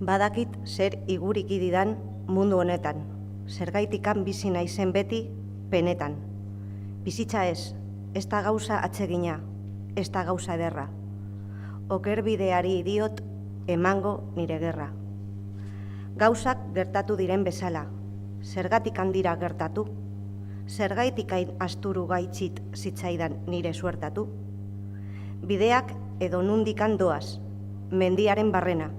Badakit zer igurik didan mundu honetan, zergaitikan bizi naizen beti penetan. Bizitza ez da gauza atsegina, ez da gauza ederra. Okerbideari diot emango nire gerra. Gauzak gertatu diren bezala, zergatik handira gertatu, zergaitik hain asturu gaitzit zitzaidan nire suertatu. Bideak edo nundikan doaz, mendiaren barrena,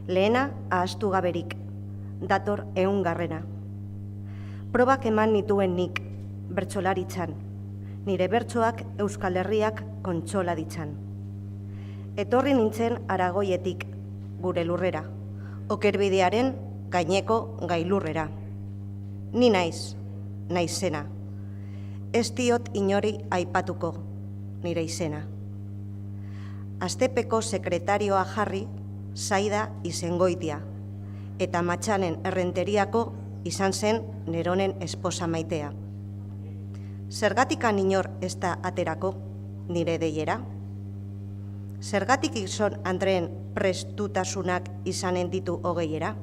lehena ahaztu gaberik, dator 100. Probak eman nituen nik, bertsolaritzan, nire bertsoak Euskal Herriak kontsola ditzan. Etorri nintzen Aragoietik, gure lurrera, okerbidearen gaineko gailurrera. Ni naizena, ez diot inori aipatuko nire izena. Astepeko sekretarioa jarri, Zaida Izengoitia, eta Matxanen Errenteriako izan zen Neronen esposa maitea. Zergatikan inor ez da aterako nire deiera? Zergatik gizon Andreen prestutasunak izanen ditu hogeiera?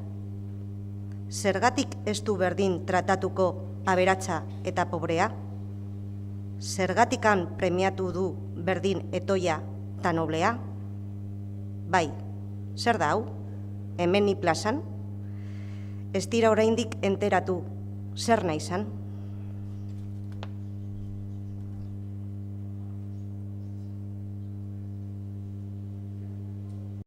Zergatik ez du berdin tratatuko aberatsa eta pobrea? Zergatikan premiatu du berdin etoia eta noblea? Bai, zer da hau? Hemen ni plazan? Ez dira oraindik enteratu, zer naizan?